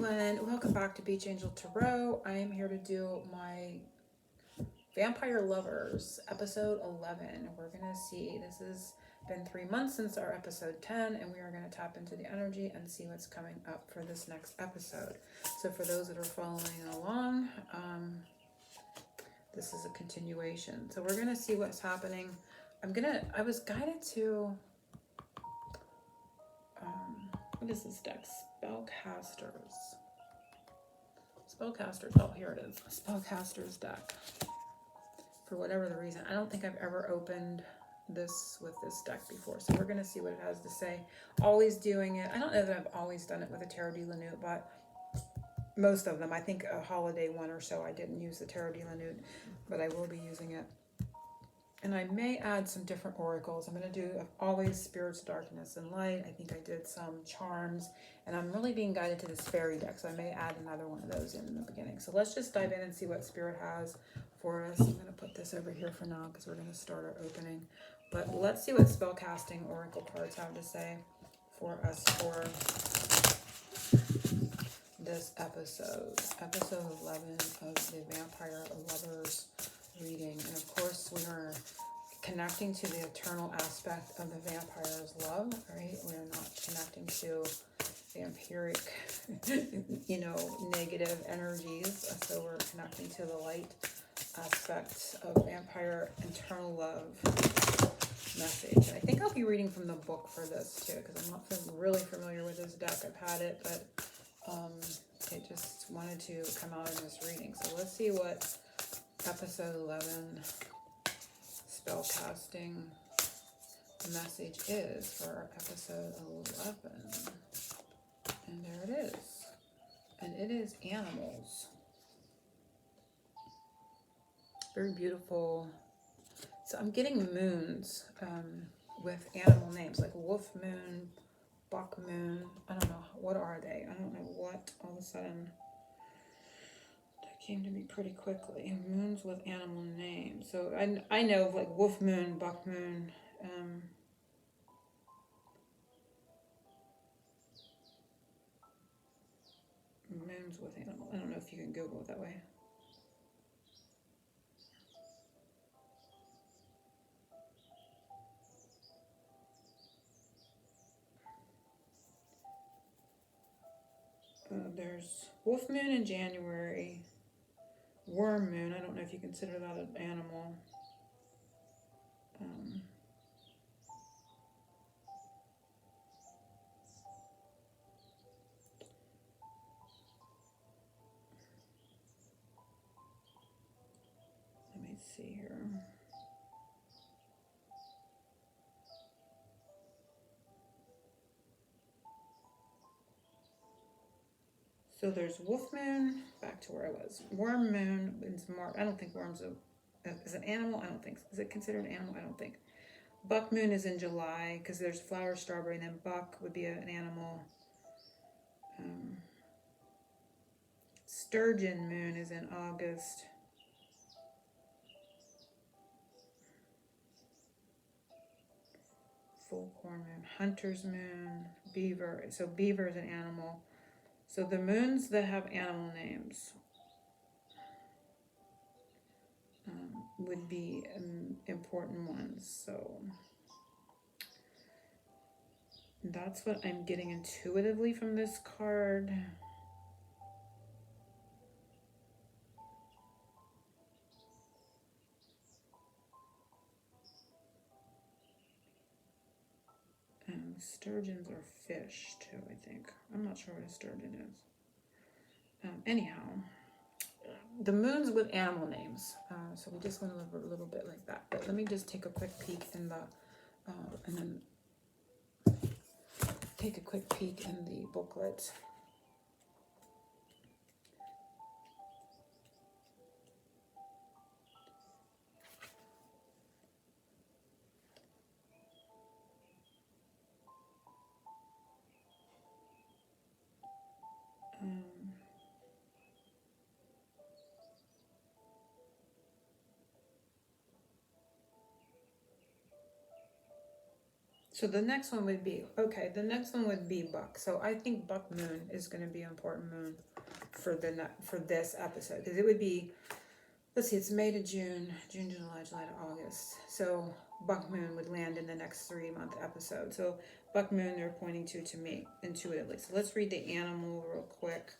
everyone, welcome back to Beach Angel Tarot. I am here to do my Vampire Lovers episode 11. We're going to see, this has been 3 months since our episode 10, and we are going to tap into the energy and see what's coming up for this next episode. So for those that are following along, this is a continuation. So we're going to see what's happening. I was guided to, what is this deck? Spellcasters, oh, here it is. Spellcasters deck. For whatever the reason, I don't think I've ever opened this with this deck before. So we're going to see what it has to say. Always doing it. I don't know that I've always done it with a Tarot de la Nuit, but most of them. I think a holiday one or so I didn't use the Tarot de la Nuit, but I will be using it. And I may add some different oracles. I'm going to do always spirits, darkness, and light. I think I did some charms. And I'm really being guided to this fairy deck. So I may add another one of those in the beginning. So let's just dive in and see what spirit has for us. I'm going to put this over here for now because we're going to start our opening. But let's see what spellcasting oracle cards have to say for us for this episode. Episode 11 of the Vampire Lovers reading. And of course we are connecting to the eternal aspect of the vampire's love, right? We are not connecting to vampiric, negative energies. So we're connecting to the light aspect of vampire eternal love message. And I think I'll be reading from the book for this too, because I'm not really familiar with this deck. I've had it, but it just wanted to come out in this reading. So let's see what episode 11 spellcasting message is for episode 11. And there it is. And it is animals. Very beautiful. So I'm getting moons with animal names like wolf moon, buck moon. I don't know. What are they? I don't know what all of a sudden came to me pretty quickly. Moons with animal names. So I know of like wolf moon, buck moon, moons with animal. I don't know if you can Google it that way. There's wolf moon in January. Worm moon. I don't know if you consider that an animal. Let me see here. So there's wolf moon, back to where I was. Worm moon is March. I don't think worm's is an animal. I don't think. Is it considered an animal? I don't think. Buck moon is in July because there's flower strawberry, and then buck would be an animal. Sturgeon moon is in August. Full corn moon, hunter's moon, beaver. So beaver is an animal. So the moons that have animal names would be important ones. So that's what I'm getting intuitively from this card. Sturgeons are fish too, I think. I'm not sure what a sturgeon is. Anyhow, the moons with animal names. So we just went over a little bit like that. But let me just take a quick peek in the, and then take a quick peek in the booklet. So the next one would be, okay, the next one would be Buck. So I think Buck Moon is going to be an important moon for this episode. Because it would be, let's see, it's May to June, June, July, July to August. So Buck Moon would land in the next 3-month episode. So Buck Moon they're pointing to me intuitively. So let's read the animal real quick.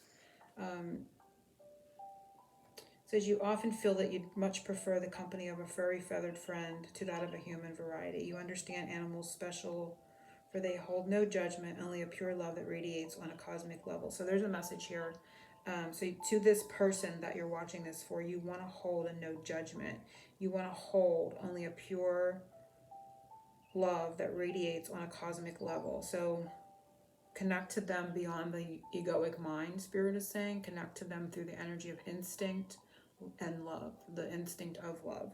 Says you often feel that you'd much prefer the company of a furry feathered friend to that of a human variety. You understand animals special, for they hold no judgment, only a pure love that radiates on a cosmic level. So there's a message here. So to this person that you're watching this for, you want to hold a no judgment. You want to hold only a pure love that radiates on a cosmic level. So connect to them beyond the egoic mind, Spirit is saying. Connect to them through the energy of instinct and love, the instinct of love.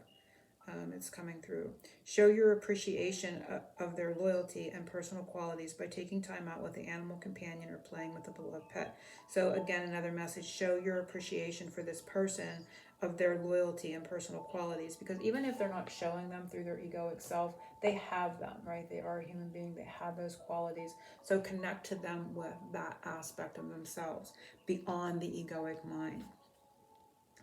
It's coming through. Show your appreciation of their loyalty and personal qualities by taking time out with the animal companion or playing with a beloved pet. So again, another message, show your appreciation for this person of their loyalty and personal qualities, because even if they're not showing them through their egoic self, they have them, right? They are a human being, they have those qualities. So connect to them with that aspect of themselves beyond the egoic mind.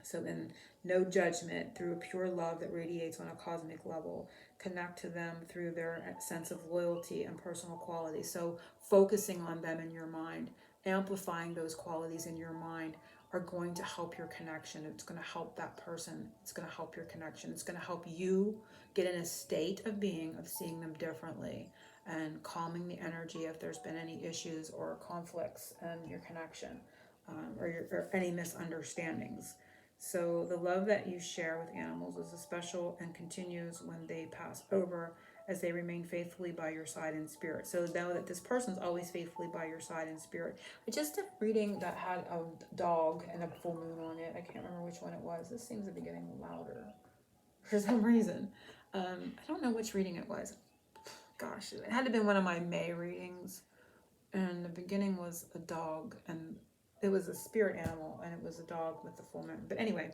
So then, no judgment, through a pure love that radiates on a cosmic level. Connect to them through their sense of loyalty and personal qualities. So focusing on them in your mind, amplifying those qualities in your mind are going to help your connection. It's going to help that person. It's going to help your connection. It's going to help you get in a state of being, of seeing them differently and calming the energy if there's been any issues or conflicts in your connection, or any misunderstandings. So the love that you share with animals is special and continues when they pass over, as they remain faithfully by your side in spirit. So know that this person's always faithfully by your side in spirit. I just did a reading that had a dog and a full moon on it. I can't remember which one it was. This seems to be getting louder for some reason. I don't know which reading it was. Gosh, it had to have been one of my May readings. And the beginning was a dog, and it was a spirit animal, and it was a dog with the full moon. But anyway,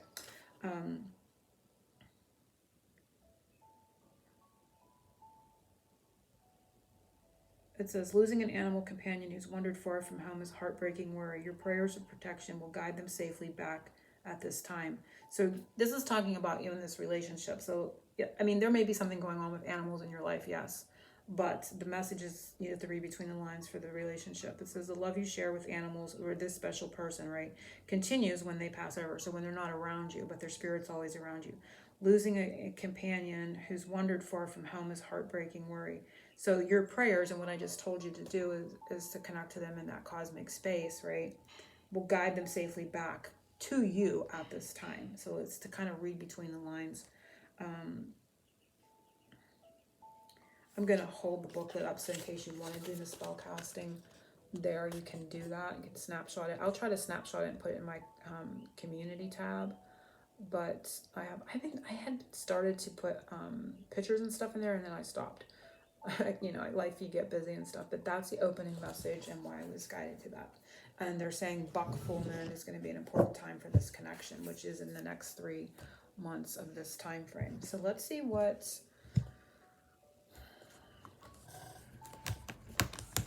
it says, losing an animal companion who's wandered far from home is heartbreaking worry. Your prayers of protection will guide them safely back at this time. So this is talking about you in this relationship. So, yeah, I mean, there may be something going on with animals in your life, yes. But the message is, you have to read between the lines for the relationship. It says the love you share with animals, or this special person, right, continues when they pass over. So when they're not around you, but their spirit's always around you. Losing a companion who's wandered far from home is heartbreaking worry. So your prayers and what I just told you to do is to connect to them in that cosmic space, right, will guide them safely back to you at this time. So it's to kind of read between the lines. I'm going to hold the booklet up, so in case you want to do the spell casting there, you can do that. You can snapshot it. I'll try to snapshot it and put it in my community tab. But I think I had started to put pictures and stuff in there, and then I stopped. You know, life, you get busy and stuff. But that's the opening message and why I was guided to that. And they're saying Buck full moon is going to be an important time for this connection, which is in the next 3 months of this time frame. So let's see what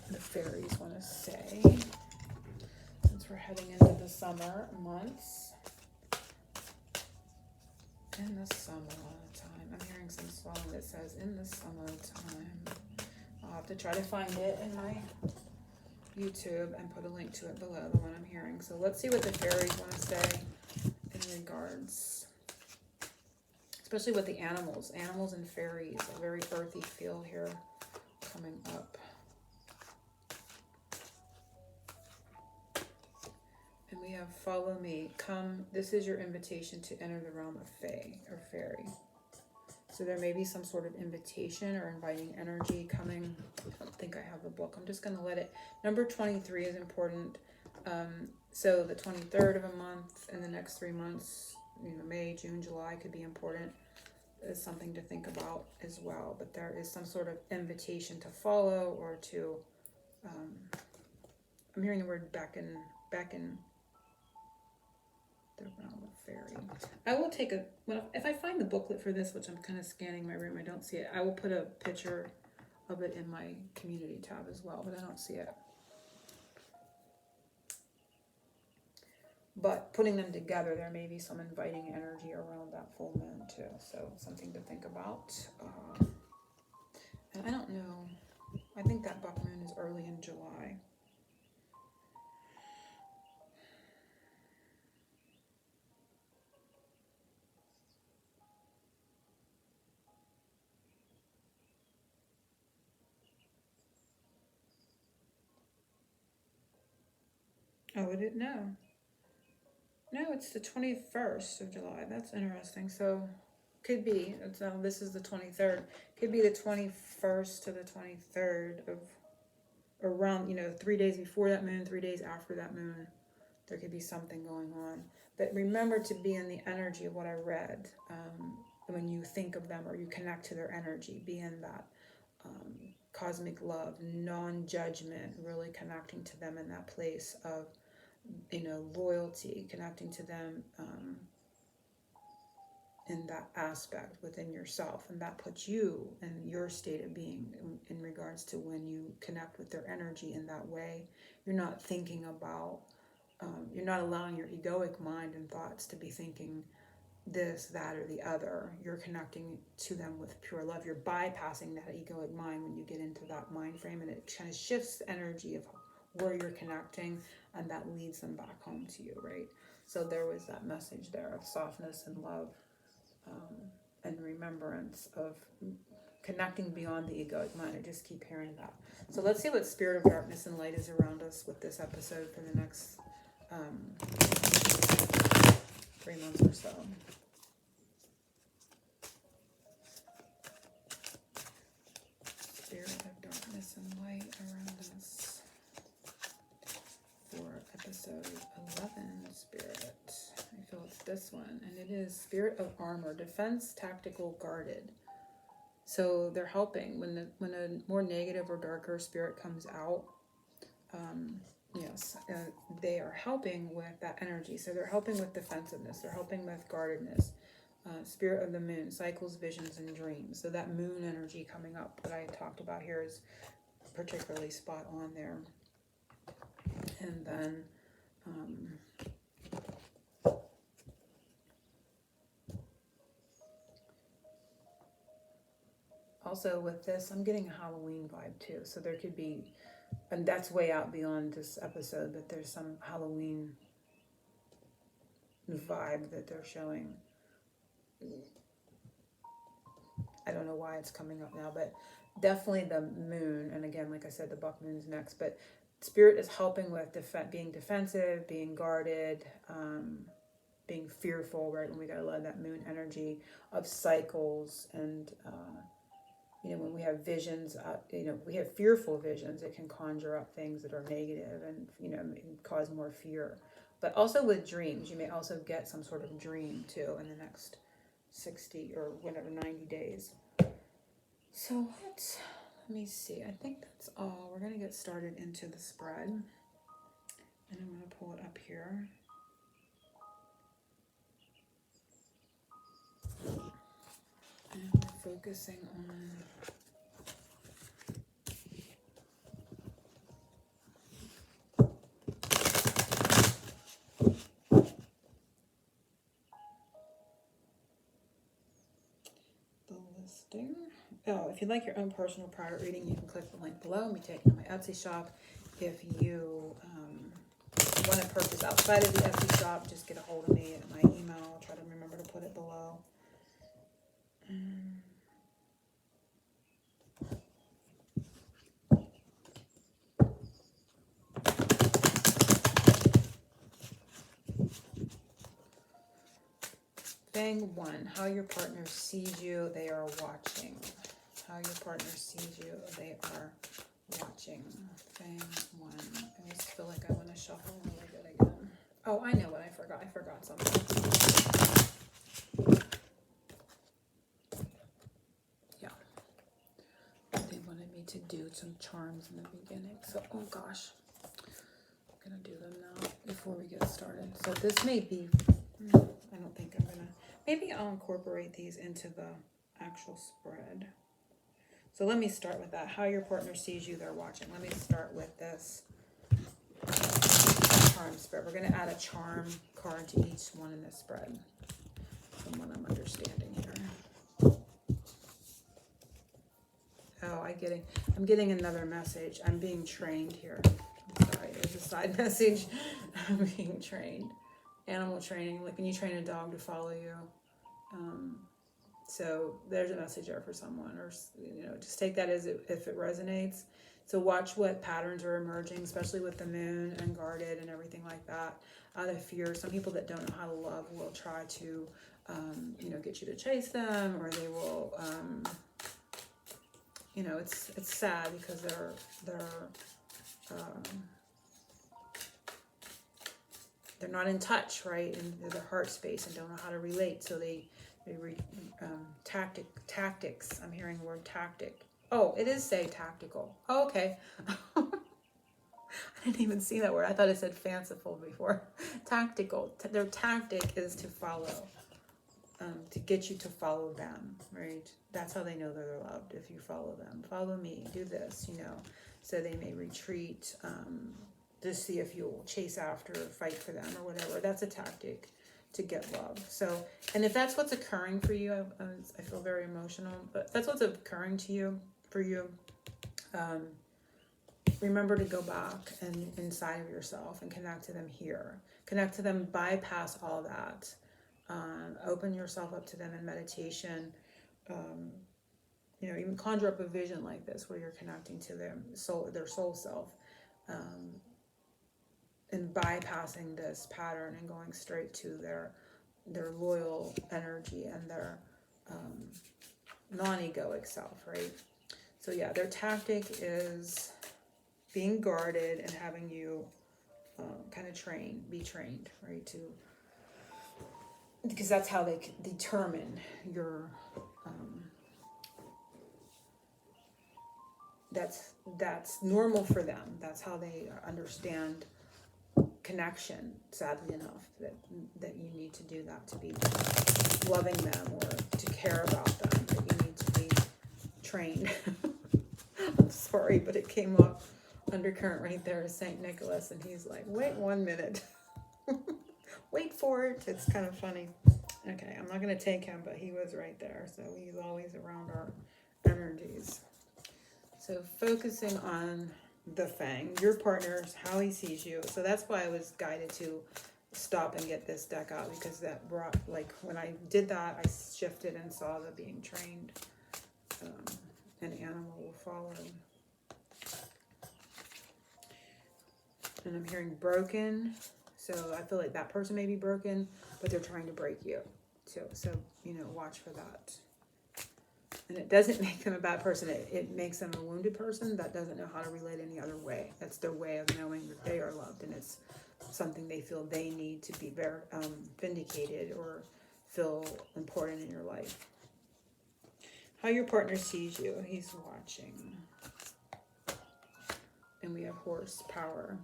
the fairies want to say, since we're heading into the summer months. In the summertime, I'm hearing some song that says in the summertime. I'll have to try to find it in my YouTube and put a link to it below, the one I'm hearing. So let's see what the fairies want to say in regards, especially with the animals and fairies. A very earthy feel here coming up. And we have follow me, come, this is your invitation to enter the realm of fae or fairy. So there may be some sort of invitation or inviting energy coming. I don't think I have the book. I'm just going to let it. Number 23 is important. So the 23rd of a month in the next 3 months, you know, May, June, July could be important. Is something to think about as well. But there is some sort of invitation to follow or to, I'm hearing the word beckon. The realm of fairy. I will take if I find the booklet for this, which I'm kind of scanning my room, I don't see it. I will put a picture of it in my community tab as well, but I don't see it. But putting them together, there may be some inviting energy around that full moon too. So something to think about. And I don't know. I think that buck moon is early in July. Oh, I didn't know. No, it's the 21st of July. That's interesting. So could be. This is the 23rd. Could be the 21st to the 23rd of around, 3 days before that moon, 3 days after that moon. There could be something going on. But remember to be in the energy of what I read. When you think of them or you connect to their energy, be in that cosmic love, non-judgment, really connecting to them in that place of, loyalty, connecting to them in that aspect within yourself. And that puts you in your state of being in regards to when you connect with their energy in that way. You're not thinking about, you're not allowing your egoic mind and thoughts to be thinking this, that, or the other. You're connecting to them with pure love. You're bypassing that egoic mind when you get into that mind frame, and it kind of shifts the energy of where you're connecting, and that leads them back home to you, right? So there was that message there of softness and love, and remembrance of connecting beyond the egoic mind. I just keep hearing that. So let's see what spirit of darkness and light is around us with this episode for the next 3 months or so. Spirit of darkness and light around us for episode 11, spirit. I feel it's this one, and it is spirit of armor, defense, tactical, guarded. So they're helping when a more negative or darker spirit comes out. They are helping with that energy. So they're helping with defensiveness. They're helping with guardedness. Spirit of the moon, cycles, visions, and dreams. So that moon energy coming up that I talked about here is particularly spot on there. And then also with this, I'm getting a Halloween vibe too. So there could be, and that's way out beyond this episode, but there's some Halloween vibe that they're showing. I don't know why it's coming up now, but definitely the moon. And again, like I said, the buck moon's next, but spirit is helping with being defensive, being guarded, being fearful, right? When we got to let that moon energy of cycles and, when we have visions, we have fearful visions, it can conjure up things that are negative and, cause more fear. But also with dreams, you may also get some sort of dream too in the next 60 or whatever, 90 days. So let me see. I think that's all. We're going to get started into the spread. And I'm going to pull it up here. And we're focusing on the listing. Oh, if you'd like your own personal private reading, you can click the link below and be taken to my Etsy shop. If you want to purchase outside of the Etsy shop, just get a hold of me at my email. I'll try to remember to put it below. Fang 1, how your partner sees you, they are watching. How your partner sees you, they are watching. Fang 1. I just feel like I want to shuffle really good again. Oh, I know what I forgot. I forgot something. Yeah. They wanted me to do some charms in the beginning. So, oh gosh. I'm going to do them now before we get started. So this may be, I don't think I'm going to, maybe I'll incorporate these into the actual spread. So let me start with that. How your partner sees you, they're watching. Let me start with this charm spread. We're going to add a charm card to each one in this spread, from what I'm understanding here. Oh, I'm getting another message. I'm being trained here. I'm sorry, there's a side message. I'm being trained. Animal training, like when you train a dog to follow you. So there's a message there for someone, or just take that as if it resonates. So watch what patterns are emerging, especially with the moon and guarded and everything like that. Out of fear, some people that don't know how to love will try to, get you to chase them, or they will, it's sad because they're not in touch, right, in their heart space and don't know how to relate. So tactics. I'm hearing the word tactic. Oh, it is say tactical. Oh, okay. I didn't even see that word. I thought it said fanciful before. Tactical. Their tactic is to follow, to get you to follow them, right? That's how they know they're loved. If you follow them, follow me, do this, so they may retreat, to see if you'll chase after, fight for them or whatever. That's a tactic to get love. So, and if that's what's occurring for you, I feel very emotional, but if that's what's occurring to you, for you, remember to go back and inside of yourself and connect to them here. Connect to them, bypass all that. Open yourself up to them in meditation. Even conjure up a vision like this where you're connecting to their soul self. And bypassing this pattern and going straight to their loyal energy and their non-egoic self, right? So yeah, their tactic is being guarded and having you kind of be trained, right? Because that's how they determine your, that's normal for them. That's how they understand connection, sadly enough, that you need to do that to be loving them or to care about them, that you need to be trained. I'm sorry, but it came up undercurrent right there is St. Nicholas, and he's like, wait 1 minute. Wait for it. It's kind of funny. Okay, I'm not going to take him, but he was right there, so he's always around our energies. So focusing on the Fang, your partner's, how he sees you. So that's why I was guided to stop and get this deck out, because that brought, like, when I did that, I shifted and saw the being trained. An animal will follow. And I'm hearing broken. So I feel like that person may be broken, but they're trying to break you. So watch for that. And it doesn't make them a bad person. It makes them a wounded person that doesn't know how to relate any other way. That's their way of knowing that they are loved, and it's something they feel they need to be vindicated or feel important in your life. How your partner sees you. He's watching. And we have horsepower.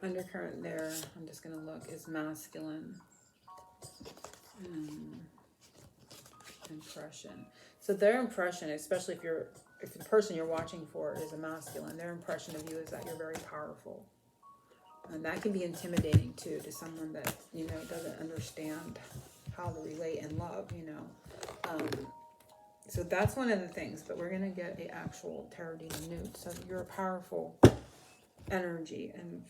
Undercurrent there, I'm just going to look, is masculine. Impression. So their impression, especially if the person you're watching for is a masculine, their impression of you is that you're very powerful. And that can be intimidating too, to someone that, doesn't understand how to relate and love, So that's one of the things, but we're going to get an actual tarot demon newt. So you're a powerful energy, and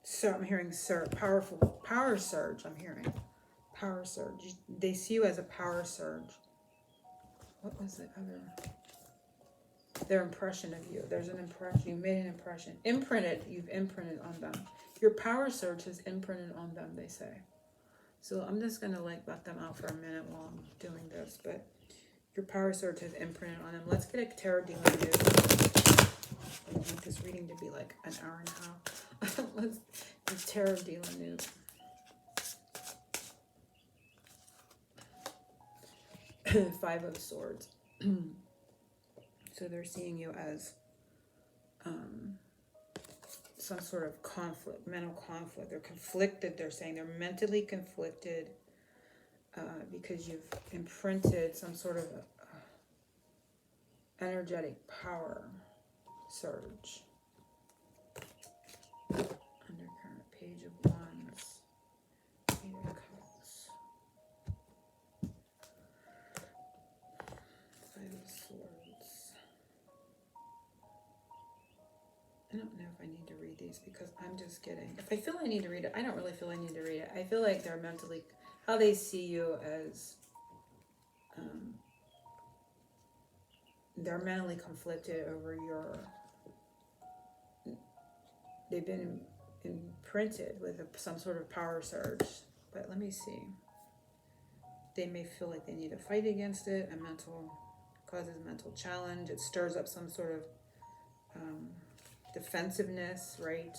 so I'm hearing powerful power surge. I'm hearing power surge. They see you as a power surge. What was the other? Their impression of you. There's an impression. You made an impression. You've imprinted on them. Your power surge has imprinted on them, they say. So I'm just going to let them out for a minute while I'm doing this. But your power surge has imprinted on them. Let's get a tarot demon newt. I want this reading to be like an hour and a half. Let's do tarot demon newt. Five of Swords. So they're seeing you as some sort of conflict, mental conflict. They're conflicted. They're saying they're mentally conflicted. because you've imprinted some sort of energetic power surge. Undercurrent, Page of Wands, Eight of Cups, Five of Swords. I don't know if I need to read these because I'm just getting, if I feel I need to read it, I don't really feel I need to read it. I feel like they're mentally, how they see you as, they're mentally conflicted over your, they've been imprinted with some sort of power surge. But let me see. They may feel like they need to fight against it. A mental, causes mental challenge. It stirs up some sort of defensiveness, right?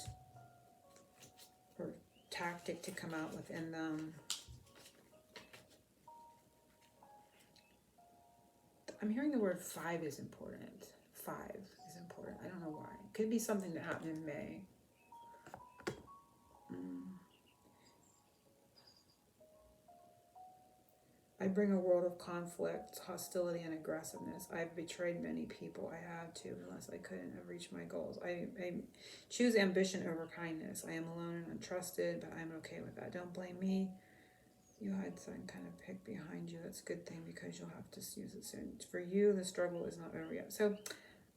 Or tactic to come out within them. I'm hearing the word 5 is important. 5 is important. I don't know why. It could be something that happened in May. I bring a world of conflict, hostility, and aggressiveness. I've betrayed many people. I had to, unless I couldn't have reached my goals. I choose ambition over kindness. I am alone and untrusted, but I'm okay with that. Don't blame me. You had some kind of pick behind you. That's a good thing because you'll have to use it soon. For you, the struggle is not over yet. So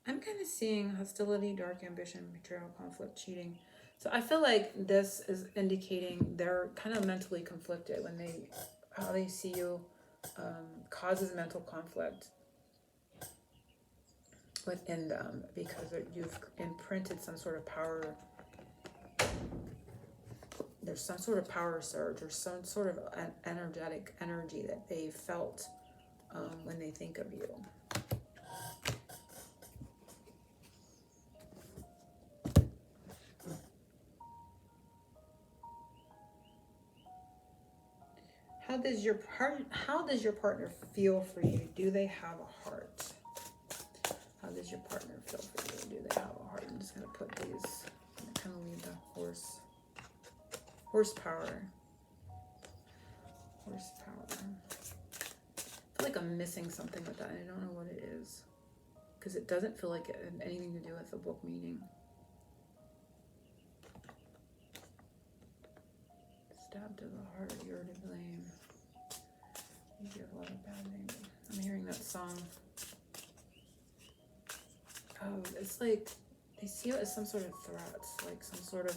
I'm kind of seeing hostility, dark ambition, betrayal, conflict, cheating. So I feel like this is indicating they're kind of mentally conflicted when they, how they see you causes mental conflict within them because you've imprinted some sort of power. There's some sort of power surge or some sort of energetic energy that they felt when they think of you. How does your partner feel for you? Do they have a heart? How does your partner feel for you? Do they have a heart? I'm just going to put these, I'm going to kind of leave the horsepower. I feel like I'm missing something with that. I don't know what it is. Because it doesn't feel like it had anything to do with the book meaning. Stabbed to the heart, you're to blame. You give a lot of bad names. I'm hearing that song. Oh, it's like they see it as some sort of threats, like some sort of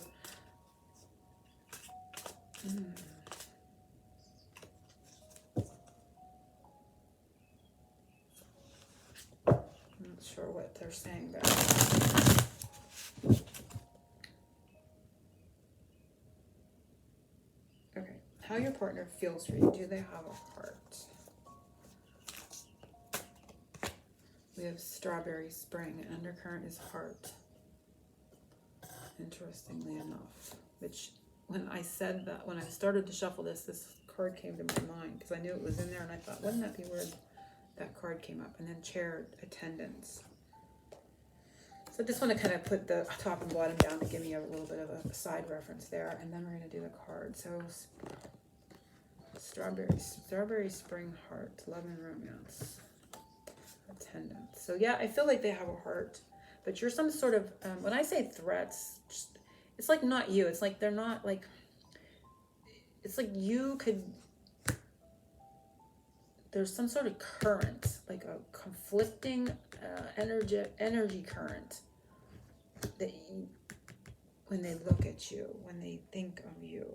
I'm not sure what they're saying there. Okay, how your partner feels for you. Do they have a heart? We have Strawberry Spring, and undercurrent is heart. Interestingly enough, which when I said that, when I started to shuffle this card came to my mind because I knew it was in there, and I thought, wouldn't that be weird? That card came up, and then chair attendance. So I just want to kind of put the top and bottom down to give me a little bit of a side reference there, and then we're going to do the card. So Strawberry Spring, heart, love and romance, attendance. So yeah, I feel like they have a heart, but you're some sort of when I say threats, it's like not you. It's like they're not like. It's like you could. There's some sort of current, like a conflicting energy current that you, when they look at you, when they think of you,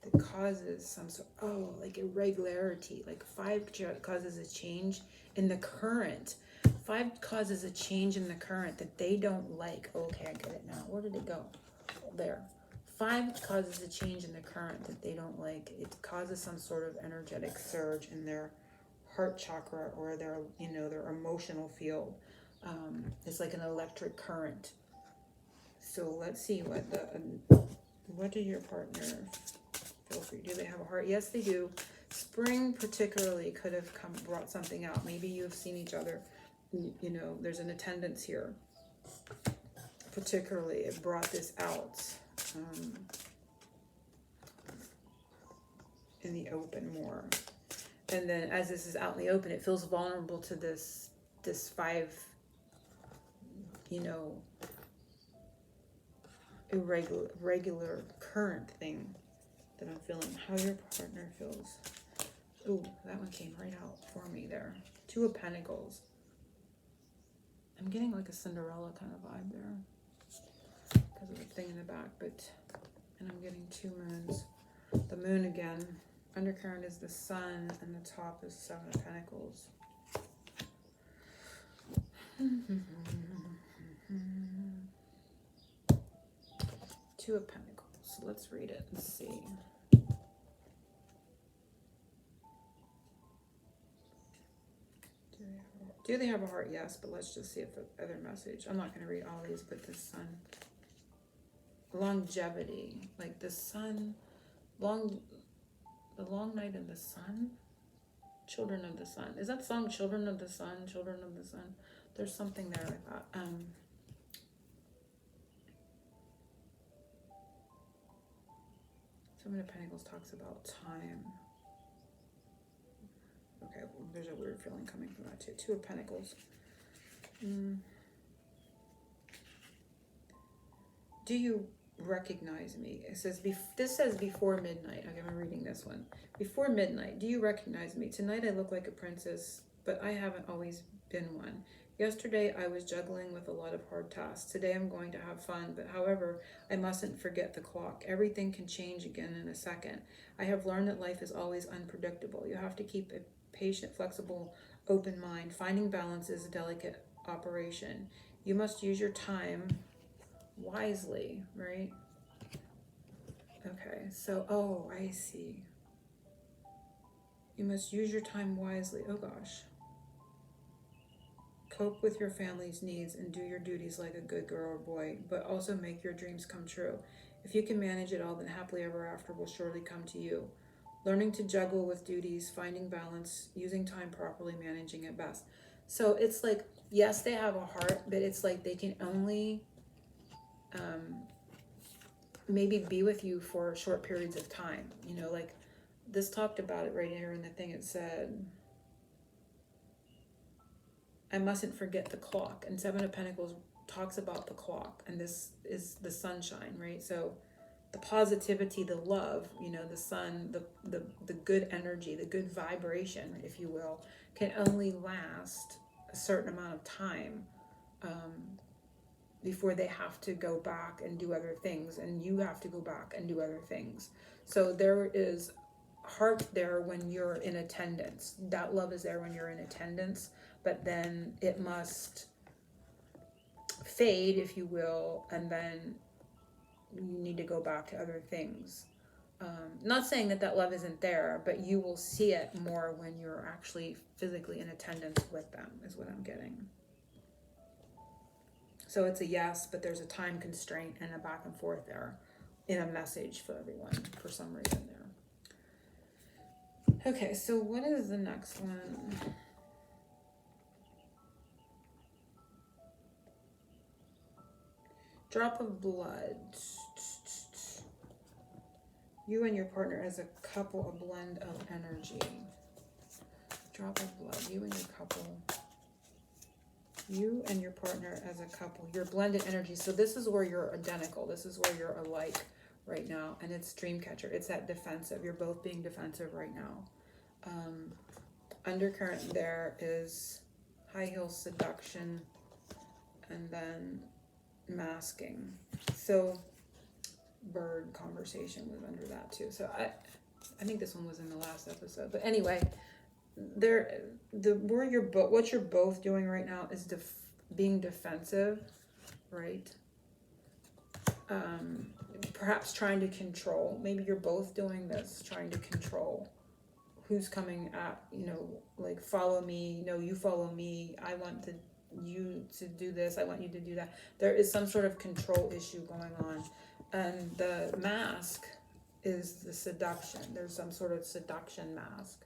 that causes some sort like irregularity. Like 5 causes a change in the current. 5 causes a change in the current that they don't like. Okay, I get it now. Where did it go? There. 5 causes a change in the current that they don't like. It causes some sort of energetic surge in their heart chakra or their, their emotional field. It's like an electric current. So let's see what did your partner feel for you? Do they have a heart? Yes, they do. Spring particularly could have brought something out. Maybe you've seen each other. There's an attendance here. Particularly, it brought this out. in the open more. And then as this is out in the open, it feels vulnerable to this 5, irregular current thing that I'm feeling. How your partner feels. Ooh, that one came right out for me there. 2 of Pentacles. I'm getting like a Cinderella kind of vibe there because of the thing in the back, and I'm getting 2 moons. The moon again. Undercurrent is the sun, and the top is 7 of Pentacles. Two of Pentacles. So let's read it and see. Do they have a heart? Yes, but let's just see if the other message. I'm not going to read all these, but the sun. Longevity. Like the sun. The long night of the sun. Children of the sun. Is that song Children of the Sun? Children of the Sun. There's something there with that. Seven of Pentacles talks about time. Okay, well, there's a weird feeling coming from that too. 2 of Pentacles. Do you recognize me? It says, this says before midnight. Okay, I'm reading this one. Before midnight, do you recognize me? Tonight I look like a princess, but I haven't always been one. Yesterday I was juggling with a lot of hard tasks. Today I'm going to have fun, but however, I mustn't forget the clock. Everything can change again in a second. I have learned that life is always unpredictable. You have to keep a patient, flexible, open mind. Finding balance is a delicate operation. You must use your time wisely, right? Okay, so, oh, I see. You must use your time wisely. Oh gosh. Cope with your family's needs and do your duties like a good girl or boy, but also make your dreams come true. If you can manage it all, then happily ever after will surely come to you. Learning to juggle with duties, finding balance, using time properly, managing it best. So it's like, yes, they have a heart, but it's like they can only maybe be with you for short periods of time. Like this talked about it right here in the thing. It said, I mustn't forget the clock. And 7 of Pentacles talks about the clock. And this is the sunshine, right? So the positivity, the love, the sun, the good energy, the good vibration, if you will, can only last a certain amount of time before they have to go back and do other things. And you have to go back and do other things. So there is heart there when you're in attendance. That love is there when you're in attendance. But then it must fade, if you will, and then you need to go back to other things. Not saying that love isn't there, but you will see it more when you're actually physically in attendance with them, is what I'm getting. So it's a yes, but there's a time constraint and a back and forth there in a message for everyone for some reason there. Okay, so what is the next one? Drop of blood. You and your partner as a couple, a blend of energy. Drop of blood. You and your couple. You and your partner as a couple. Your blended energy. So this is where you're identical. This is where you're alike right now. And it's Dreamcatcher. It's that defensive. You're both being defensive right now. Undercurrent there is high heel seduction. And then masking. So bird conversation was under that too. So I think this one was in the last episode. But anyway, what you're both doing right now is being defensive, right? Perhaps trying to control. Maybe you're both doing this, trying to control who's coming at, like follow me. No, you follow me. I want you to do this. I want you to do that. There is some sort of control issue going on. And the mask is the seduction. There's some sort of seduction mask.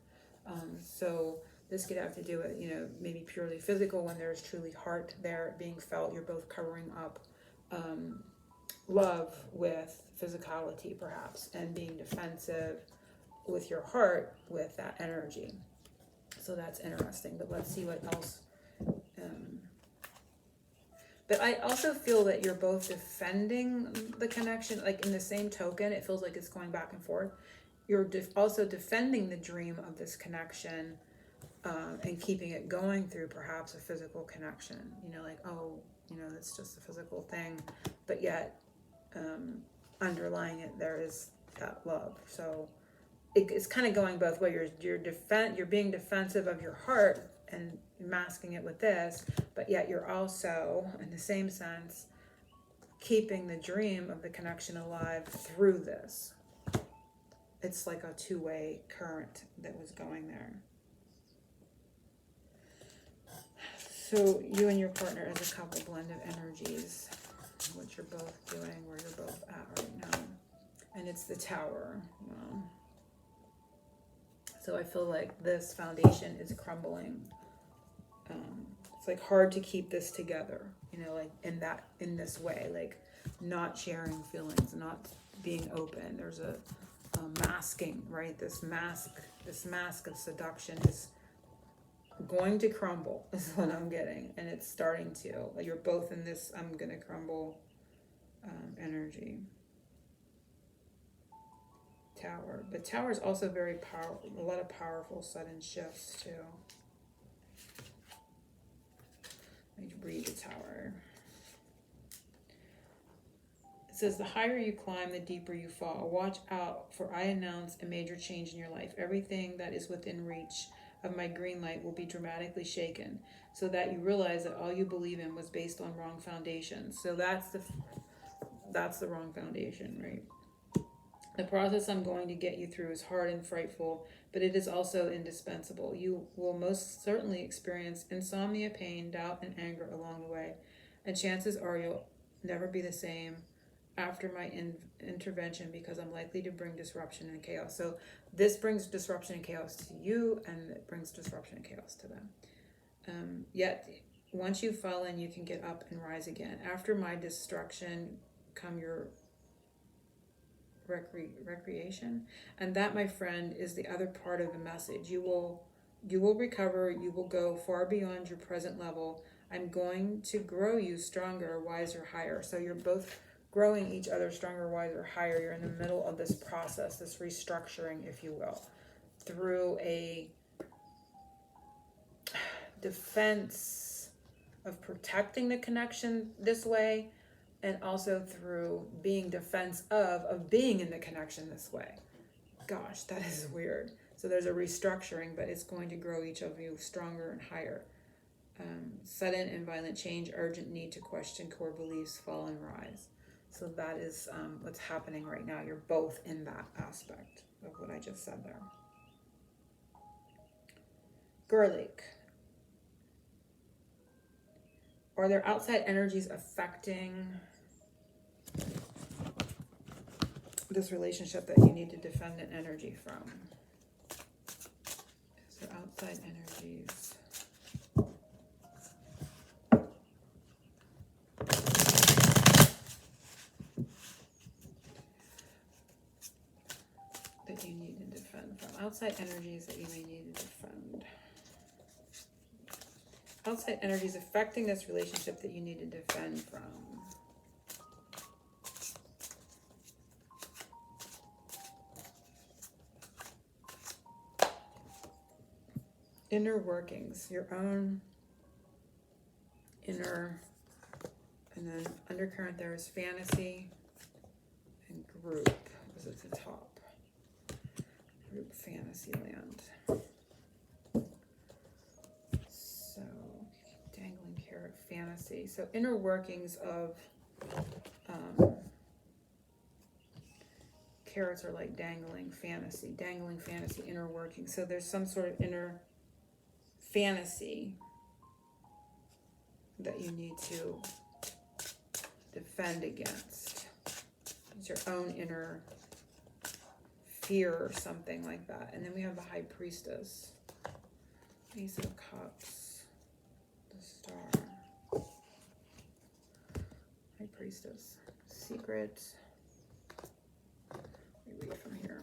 So this could have to do with, maybe purely physical when there's truly heart there being felt. You're both covering up love with physicality perhaps and being defensive. with your heart with that energy. So that's interesting, but let's see what else. But I also feel that you're both defending the connection, like in the same token, it feels like it's going back and forth. You're also defending the dream of this connection, and keeping it going through perhaps a physical connection, you know, like, oh, you know, it's just a physical thing, but yet underlying it, there is that love. So it's kind of going both ways. You're being defensive of your heart and masking it with this, but yet you're also, in the same sense, keeping the dream of the connection alive through this. It's like a two-way current that was going there. So you and your partner as a couple, blend of energies, what you're both doing, where you're both at right now. And it's the Tower. Wow. So I feel like this foundation is crumbling. It's like hard to keep this together, you know, like in this way, like not sharing feelings, not being open. There's a masking, right? This mask of seduction is going to crumble, is what I'm getting, and it's starting to. Like you're both in this I'm gonna crumble energy. Tower, but Tower is also very powerful. A lot of powerful sudden shifts too. Let me read the Tower. It says, the higher you climb, the deeper you fall. Watch out, for I announce a major change in your life. Everything that is within reach of my green light will be dramatically shaken, so that you realize that all you believe in was based on wrong foundations. So that's the wrong foundation, right? The process I'm going to get you through is hard and frightful, but it is also indispensable. You will most certainly experience insomnia, pain, doubt, and anger along the way, and chances are you'll never be the same after my intervention, because I'm likely to bring disruption and chaos. So this brings disruption and chaos to you, and it brings disruption and chaos to them. Yet, once you've fallen, you can get up and rise again. After my destruction come your recreation, and that, my friend, is the other part of the message. You will recover. You will go far beyond your present level. I'm going to grow you stronger, wiser, higher. So you're both growing each other stronger, wiser, higher. You're in the middle of this process, this restructuring, if you will, through a defense of protecting the connection this way, and also through being defense of being in the connection this way. Gosh, that is weird. So there's a restructuring, but it's going to grow each of you stronger and higher. Sudden and violent change, urgent need to question core beliefs, fall and rise. So that is what's happening right now. You're both in that aspect of what I just said there. Gerlich. Are there outside energies affecting this relationship that you need to defend an energy from? Is there outside energies? That you need to defend from. Outside energies that you may need to defend. Outside energies affecting this relationship that you need to defend from. Inner workings, your own inner, and then undercurrent there is fantasy and group is at the top. Group fantasy land. So dangling carrot fantasy. So inner workings of carrots are like dangling fantasy, inner working. So there's some sort of inner fantasy that you need to defend against. It's your own inner fear or something like that. And then we have the High Priestess, Ace of Cups, the Star, High Priestess, Secret. Let me read from here.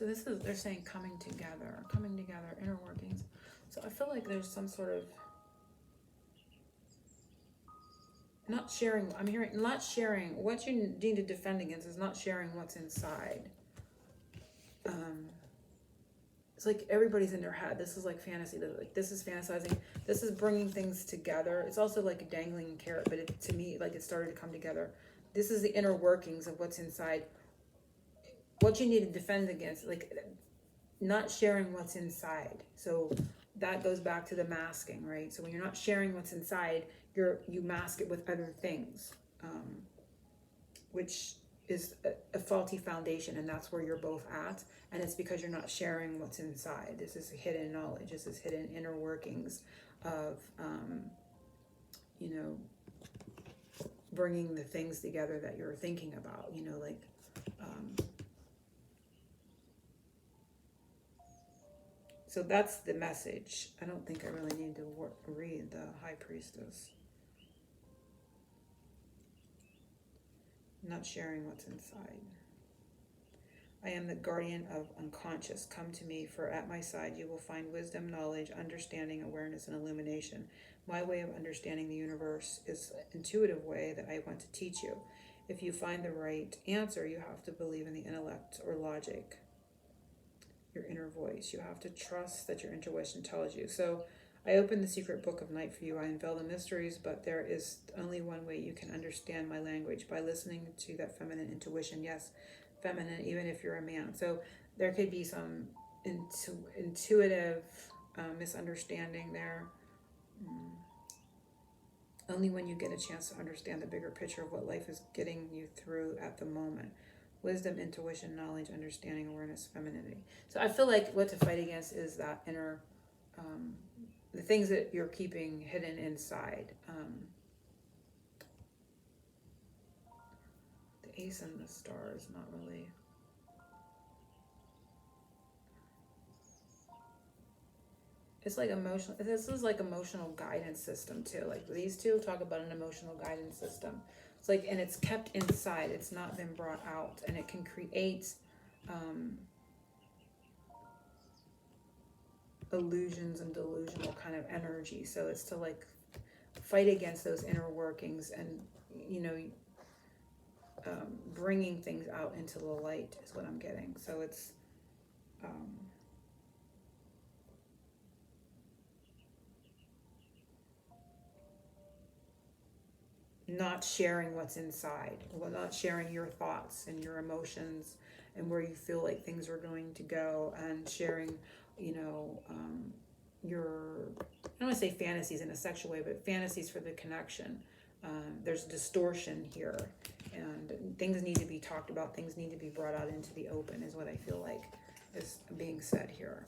So this is, they're saying coming together, inner workings. So I feel like there's some sort of not sharing. I'm hearing not sharing. What you need to defend against is not sharing what's inside. It's like everybody's in their head. This is like fantasy. Like this is fantasizing. This is bringing things together. It's also like a dangling carrot, but to me, like it started to come together. This is the inner workings of what's inside. What you need to defend against, like not sharing what's inside. So that goes back to the masking, right? So when you're not sharing what's inside, you mask it with other things, which is a faulty foundation, and that's where you're both at. And it's because you're not sharing what's inside. This is hidden knowledge. This is hidden inner workings of, bringing the things together that you're thinking about, so that's the message. I don't think I really need to read the High Priestess. Not sharing what's inside. I am the guardian of unconscious. Come to me, for at my side you will find wisdom, knowledge, understanding, awareness, and illumination. My way of understanding the universe is an intuitive way that I want to teach you. If you find the right answer, you have to believe in the intellect or logic, your inner voice. You have to trust that your intuition tells you. So I open the secret book of night for you. I unveil the mysteries, but there is only one way you can understand my language, by listening to that feminine intuition. Yes, feminine, even if you're a man. So there could be some intuitive misunderstanding there. Only when you get a chance to understand the bigger picture of what life is getting you through at the moment. Wisdom, intuition, knowledge, understanding, awareness, femininity. So I feel like what to fight against is that inner, the things that you're keeping hidden inside. The Ace and the Star is not really. It's like emotional. This is like emotional guidance system too. Like these two talk about an emotional guidance system. It's like, and it's kept inside. It's not been brought out, and it can create illusions and delusional kind of energy. So it's to like fight against those inner workings, and bringing things out into the light is what I'm getting. So it's not sharing what's inside, well, not sharing your thoughts and your emotions and where you feel like things are going to go, and sharing, your, I don't want to say fantasies in a sexual way, but fantasies for the connection. There's distortion here, and things need to be talked about. Things need to be brought out into the open, is what I feel like is being said here.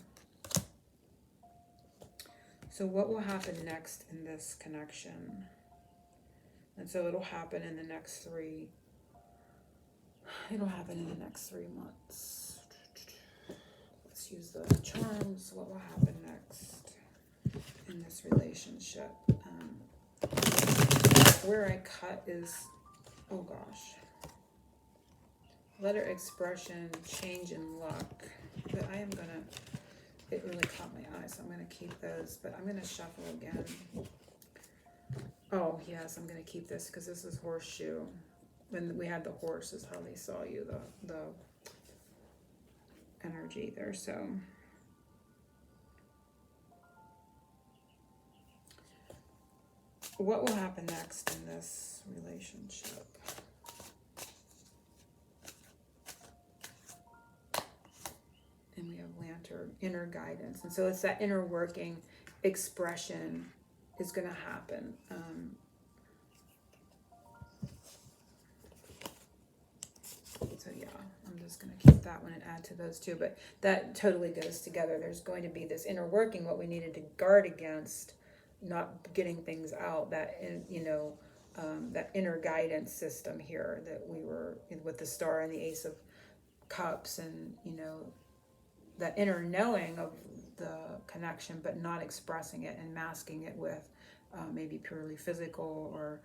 So what will happen next in this connection? And so it'll happen in the next 3 months. Let's use the charms. What will happen next in this relationship? Where I cut is, oh gosh. Letter expression, change in luck. But I am gonna, it really caught my eye, so I'm gonna keep those, but I'm gonna shuffle again. Oh yes, I'm gonna keep this because this is horseshoe. When we had the horse is how they saw you, the energy there. So what will happen next in this relationship? And we have Lantern, inner guidance. And so it's that inner working expression is going to happen. So yeah, I'm just going to keep that one and add to those two. But that totally goes together. There's going to be this inner working, what we needed to guard against, not getting things out, that, that inner guidance system here that we were with the Star and the Ace of Cups, and, that inner knowing of the connection, but not expressing it and masking it with maybe purely physical or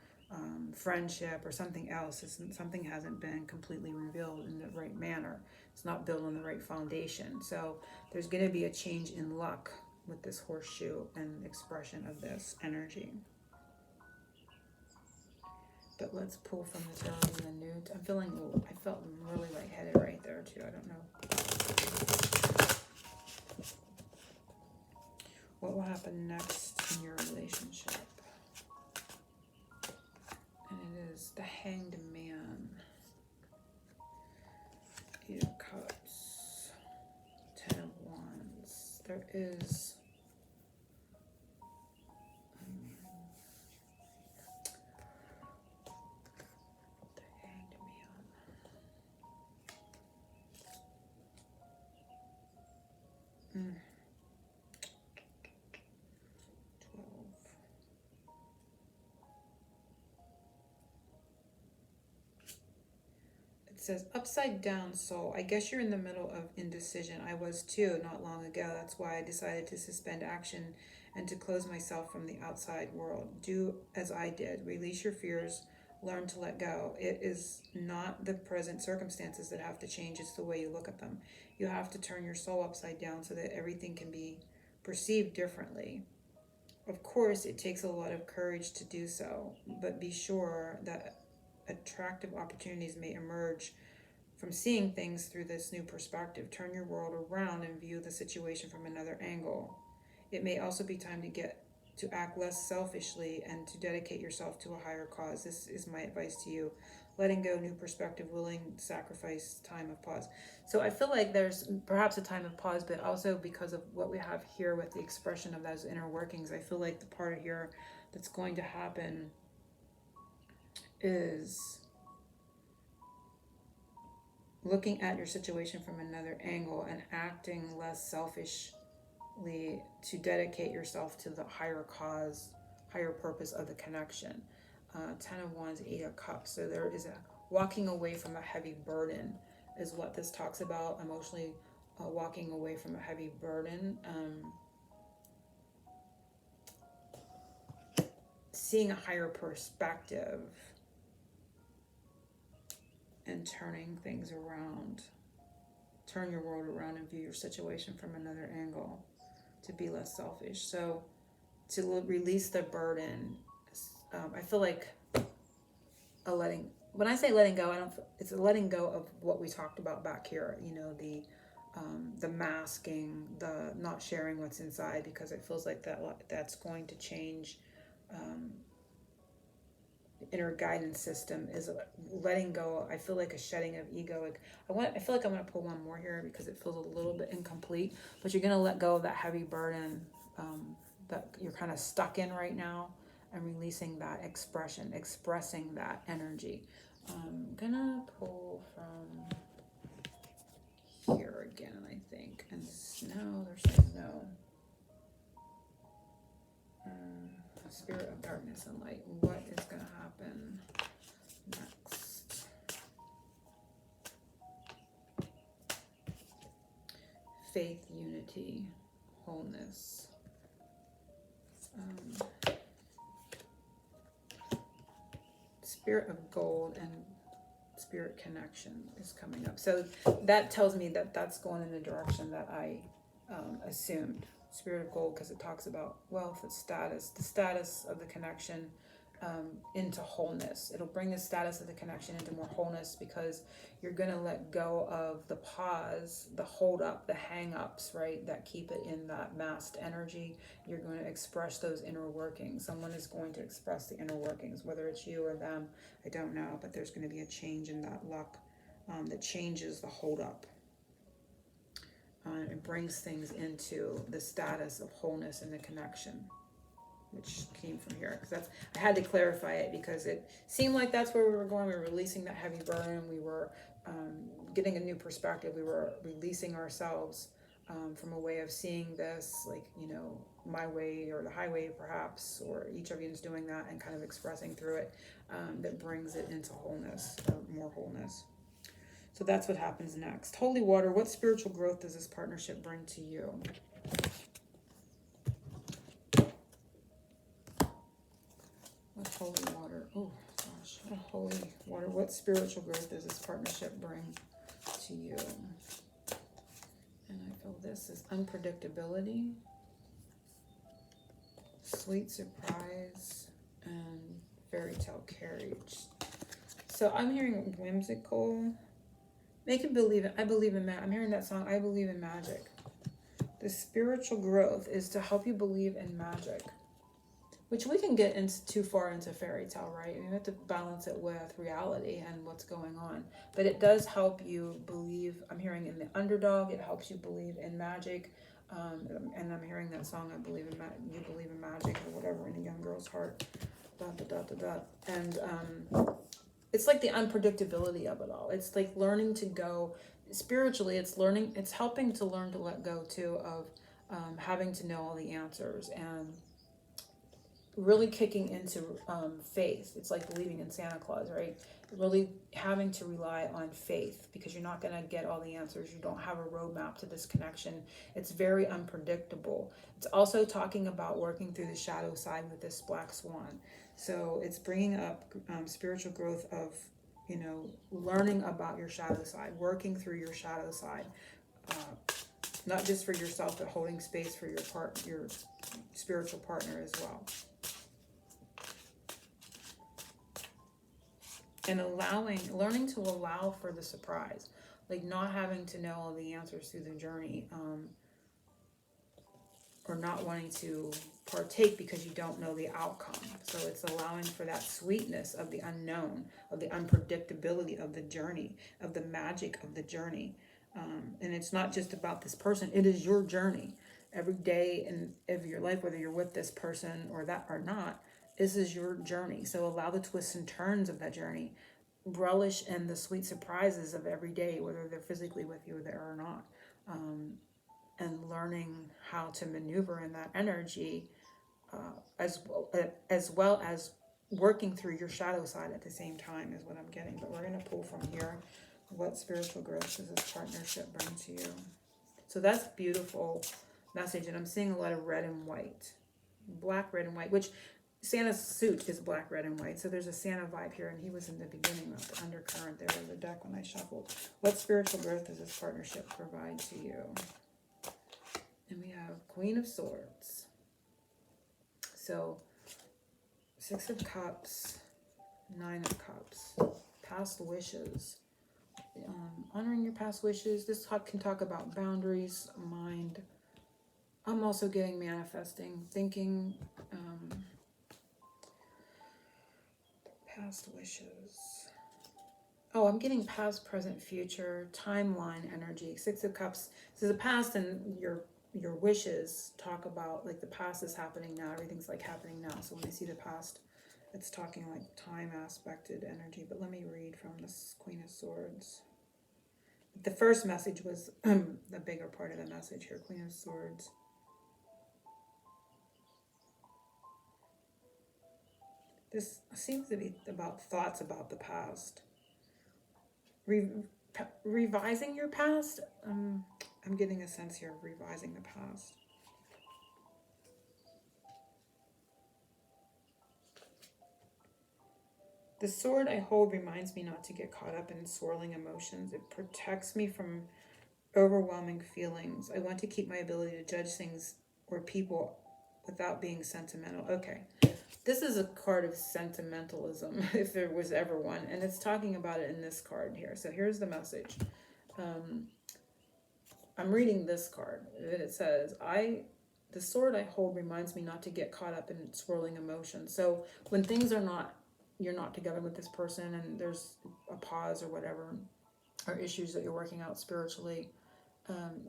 friendship or something else. Something hasn't been completely revealed in the right manner. It's not built on the right foundation. So there's going to be a change in luck with this horseshoe and expression of this energy. But let's pull from the tarot and the new. I felt really lightheaded right there too. I don't know. What will happen next in your relationship? And it is the Hanged Man. 8 of Cups. 10 of Wands. There is... the Hanged Man. 12. It says, upside down soul. I guess you're in the middle of indecision. I was too not long ago. That's why I decided to suspend action and to close myself from the outside world. Do as I did. Release your fears. Learn to let go. It is not the present circumstances that have to change. It's the way you look at them. You have to turn your soul upside down so that everything can be perceived differently. Of course, it takes a lot of courage to do so, but be sure that attractive opportunities may emerge from seeing things through this new perspective. Turn your world around and view the situation from another angle. It may also be time to act less selfishly and to dedicate yourself to a higher cause. This is my advice to you. Letting go, new perspective, willing sacrifice, time of pause. So I feel like there's perhaps a time of pause, but also because of what we have here with the expression of those inner workings, I feel like the part of here that's going to happen is looking at your situation from another angle and acting less selfishly to dedicate yourself to the higher cause, higher purpose of the connection. 10 of Wands, 8 of Cups. So there is a walking away from a heavy burden is what this talks about. Emotionally walking away from a heavy burden. Seeing a higher perspective and turning things around. Turn your world around and view your situation from another angle to be less selfish. So to release the burden, I feel like when I say letting go, it's a letting go of what we talked about back here, the masking, the not sharing what's inside, because it feels like that's going to change. Inner guidance system is letting go. I feel like a shedding of ego. I feel like I'm going to pull one more here because it feels a little bit incomplete, but you're going to let go of that heavy burden that you're kind of stuck in right now, and releasing that expressing that energy. I'm going to pull from here again, I think, and no, there's no. Spirit of darkness and light. What is going to happen next? Faith, unity, wholeness. Spirit of gold and spirit connection is coming up. So that tells me that that's going in the direction that I assumed. Spirit of gold, because it talks about wealth and status, the status of the connection into wholeness. It'll bring the status of the connection into more wholeness, because you're going to let go of the pause, the hold up, the hang ups, right, that keep it in that masked energy. You're going to express those inner workings. Someone is going to express the inner workings, whether it's you or them, I don't know, but there's going to be a change in that luck that changes the hold up. It brings things into the status of wholeness and the connection, which came from here. Because I had to clarify it, because it seemed like that's where we were going. We were releasing that heavy burden. We were getting a new perspective. We were releasing ourselves from a way of seeing this, like, my way or the highway perhaps, or each of you is doing that and kind of expressing through it, that brings it into wholeness, or more wholeness. So that's what happens next. Holy water, what spiritual growth does this partnership bring to you? What's holy water? Oh gosh, oh, holy water. What spiritual growth does this partnership bring to you? And I feel this is unpredictability, sweet surprise, and fairy tale carriage. So I'm hearing whimsical. Make it believe it. I believe in I'm hearing that song. I believe in magic. The spiritual growth is to help you believe in magic, which we can get into too far into fairy tale, right? You have to balance it with reality and what's going on. But it does help you believe. I'm hearing in the underdog. It helps you believe in magic. And I'm hearing that song. I believe in you believe in magic or whatever in a young girl's heart. Dot dot dot dot dot. And it's like the unpredictability of it all. It's like learning to go spiritually. It's learning. It's helping to learn to let go too of having to know all the answers and really kicking into faith. It's like believing in Santa Claus, right? Really having to rely on faith because you're not going to get all the answers. You don't have a roadmap to this connection. It's very unpredictable. It's also talking about working through the shadow side with this black swan. So it's bringing up spiritual growth of, you know, learning about your shadow side, working through your shadow side, not just for yourself, but holding space for your spiritual partner as well. And learning to allow for the surprise, like not having to know all the answers through the journey, or not wanting to partake because you don't know the outcome. So it's allowing for that sweetness of the unknown, of the unpredictability of the journey, of the magic of the journey. And it's not just about this person, it is your journey. Every day of your life, whether you're with this person or that or not, this is your journey. So allow the twists and turns of that journey. Relish in the sweet surprises of every day, whether they're physically with you there or not. And learning how to maneuver in that energy, as well as working through your shadow side at the same time is what I'm getting. But we're going to pull from here. What spiritual growth does this partnership bring to you? So that's beautiful message. And I'm seeing a lot of red and white. Black, red, and white, which Santa's suit is black, red, and white. So there's a Santa vibe here. And he was in the beginning of the undercurrent there of the deck when I shuffled. What spiritual growth does this partnership provide to you? And we have Queen of Swords. So 6 of Cups, 9 of Cups, past wishes. Honoring your past wishes. This can talk about boundaries, mind. I'm also getting manifesting, thinking, past wishes. Oh, I'm getting past, present, future, timeline energy. 6 of Cups. This is the past, and your wishes talk about like the past is happening now. Everything's like happening now. So when I see the past, it's talking like time aspected energy. But let me read from this Queen of Swords. The first message was the bigger part of the message here. Queen of Swords. This seems to be about thoughts about the past. Revising your past. I'm getting a sense here of revising the past. The sword I hold reminds me not to get caught up in swirling emotions. It protects me from overwhelming feelings. I want to keep my ability to judge things or people without being sentimental. Okay. This is a card of sentimentalism, if there was ever one. And it's talking about it in this card here. So here's the message. I'm reading this card. And it says, the sword I hold reminds me not to get caught up in swirling emotions. So when things are not, you're not together with this person and there's a pause or whatever, or issues that you're working out spiritually,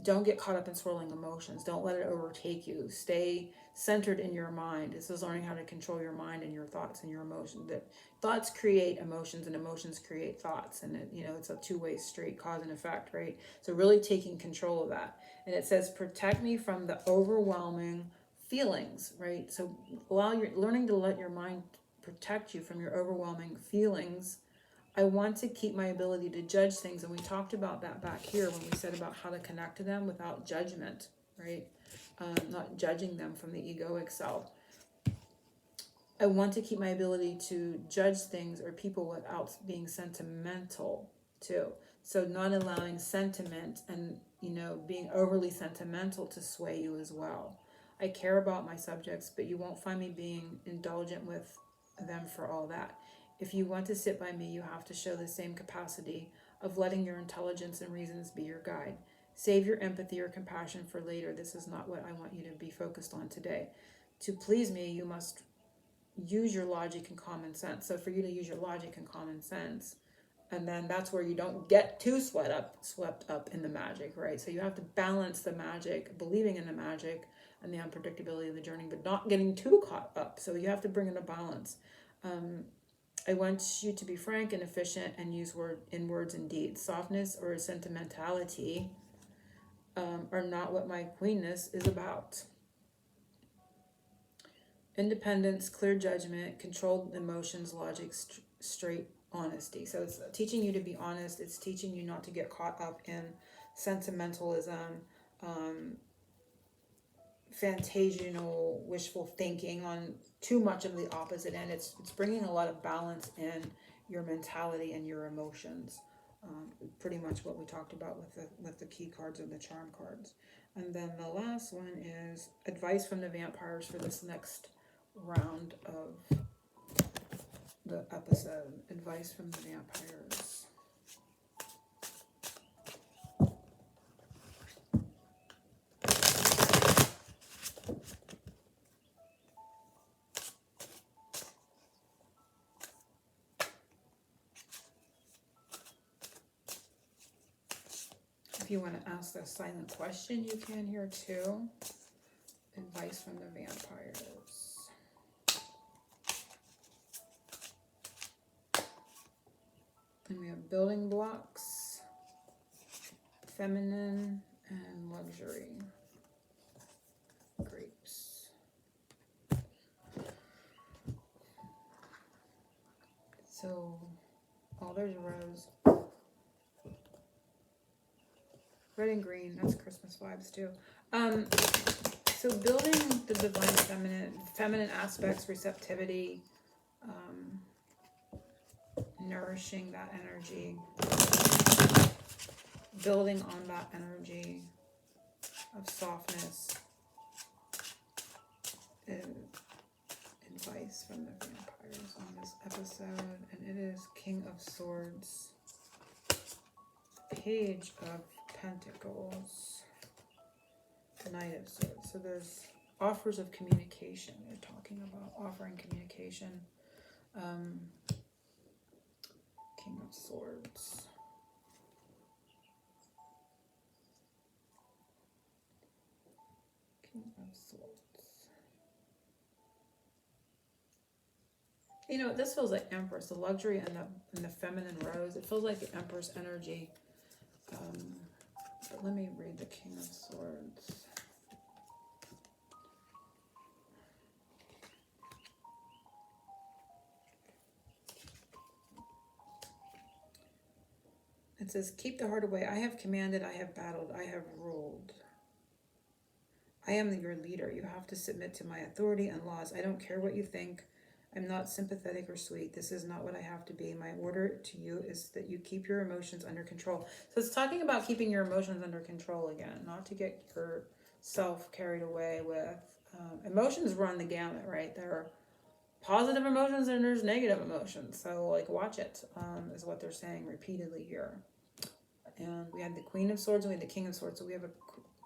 don't get caught up in swirling emotions. Don't let it overtake you. Stay centered in your mind. This is learning how to control your mind and your thoughts and your emotions. That thoughts create emotions and emotions create thoughts. And it's a two-way street, cause and effect, right? So really taking control of that. And it says, protect me from the overwhelming feelings, right? So while you're learning to let your mind protect you from your overwhelming feelings, I want to keep my ability to judge things. And we talked about that back here when we said about how to connect to them without judgment, right? Not judging them from the egoic self. I want to keep my ability to judge things or people without being sentimental too. So not allowing sentiment and, being overly sentimental to sway you as well. I care about my subjects, but you won't find me being indulgent with them for all that. If you want to sit by me, you have to show the same capacity of letting your intelligence and reasons be your guide. Save your empathy or compassion for later. This is not what I want you to be focused on today. To please me, you must use your logic and common sense. So for you to use your logic and common sense, and then that's where you don't get too swept up in the magic, right? So you have to balance the magic, believing in the magic and the unpredictability of the journey, but not getting too caught up. So you have to bring in a balance. I want you to be frank and efficient and use words and deeds. Softness or sentimentality are not what my queenness is about. Independence, clear judgment, controlled emotions, logic, straight honesty. So it's teaching you to be honest. It's teaching you not to get caught up in sentimentalism, fantasional, wishful thinking on too much of the opposite end. It's bringing a lot of balance in your mentality and your emotions. Pretty much what we talked about with the key cards and the charm cards. And then the last one is advice from the vampires for this next round of the episode. Advice from the vampires. If you want to ask a silent question, you can here too. Advice from the vampires. And we have building blocks, feminine, and luxury. Grapes. So, there's a rose. Red and green, that's Christmas vibes too. So building the divine feminine aspects, receptivity, nourishing that energy, building on that energy of softness, advice from the vampires on this episode, and it is King of Swords, Page of Pentacles, Knight of Swords. So there's offers of communication. They're talking about offering communication. King of Swords. King of Swords. This feels like Empress, the luxury and the feminine rose. It feels like the Empress energy. But let me read the King of Swords. It says, keep the heart away. I have commanded, I have battled, I have ruled. I am your leader. You have to submit to my authority and laws. I don't care what you think. I'm not sympathetic or sweet. This is not what I have to be. My order to you is that you keep your emotions under control. So it's talking about keeping your emotions under control again, not to get yourself carried away with emotions. Run the gamut, right? There are positive emotions and there's negative emotions. So watch it, is what they're saying repeatedly here. And we had the Queen of Swords and we had the King of Swords. So we have a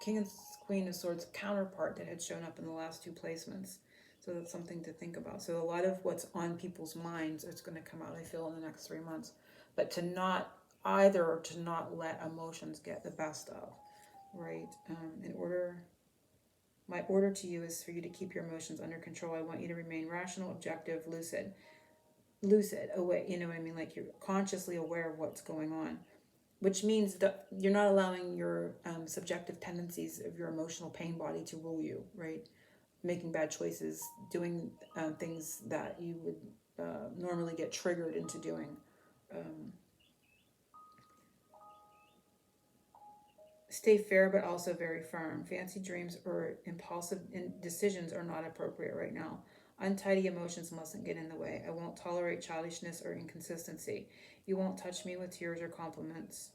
King and Queen of Swords counterpart that had shown up in the last two placements. So that's something to think about. So a lot of what's on people's minds is going to come out, I feel, in the next 3 months. But to not let emotions get the best of, right? My order to you is for you to keep your emotions under control. I want you to remain rational, objective, lucid, away. You know what I mean? You're consciously aware of what's going on, which means that you're not allowing your subjective tendencies of your emotional pain body to rule you, right? Making bad choices, doing things that you would normally get triggered into doing. Stay fair, but also very firm. Fancy dreams or impulsive decisions are not appropriate right now. Untidy emotions mustn't get in the way. I won't tolerate childishness or inconsistency. You won't touch me with tears or compliments.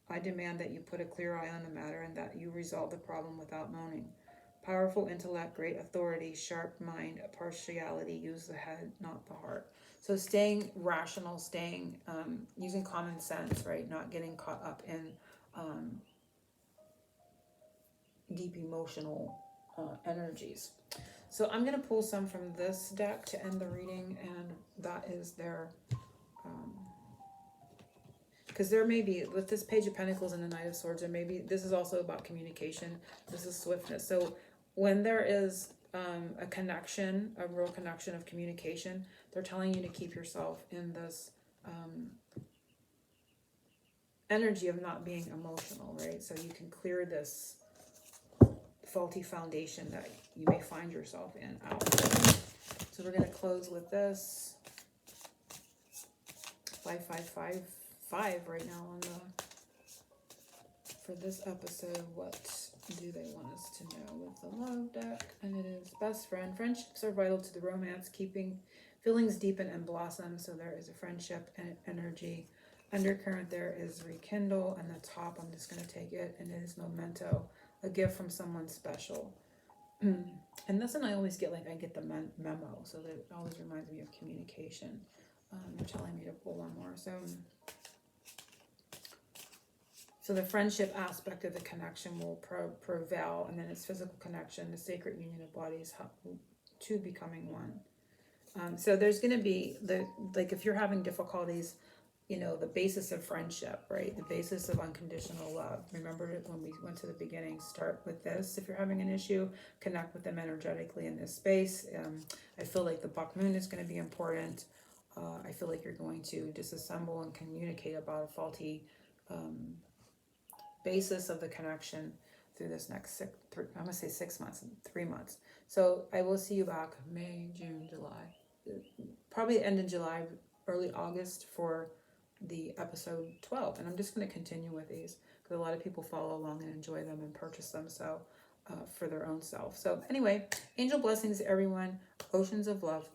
I demand that you put a clear eye on the matter and that you resolve the problem without moaning. Powerful intellect, great authority, sharp mind, partiality, use the head, not the heart. So staying rational, staying, using common sense, right? Not getting caught up in deep emotional energies. So I'm going to pull some from this deck to end the reading, and that is their, because there may be, with this Page of Pentacles and the Knight of Swords, there may be, this is also about communication, this is swiftness. So when there is a connection, a real connection of communication, they're telling you to keep yourself in this energy of not being emotional, right? So you can clear this faulty foundation that you may find yourself in out. So we're going to close with this 5555 right now on the, for this episode. What do they want us to know with the love deck? And it is best friend. Friendships are vital to the romance, keeping feelings deepen and blossom. So there is a friendship and energy. Undercurrent there is rekindle, and the top, I'm just going to take it, and it is memento, a gift from someone special. And that's when I always get, like, I get the memo, so that it always reminds me of communication. They're telling me to pull one more. So the friendship aspect of the connection will prevail, and then it's physical connection, the sacred union of bodies, two becoming one. So there's going to be, like, if you're having difficulties, you know, the basis of friendship, right? The basis of unconditional love. Remember when we went to the beginning, start with this. If you're having an issue, connect with them energetically in this space. I feel like the Buck Moon is going to be important. I feel like you're going to disassemble and communicate about a faulty basis of the connection through this next I'm going to say 6 months, 3 months. So I will see you back May, June, July. Probably end in July, early August for the episode 12, and I'm just going to continue with these because a lot of people follow along and enjoy them and purchase them, so for their own self. So anyway, angel blessings everyone, oceans of love.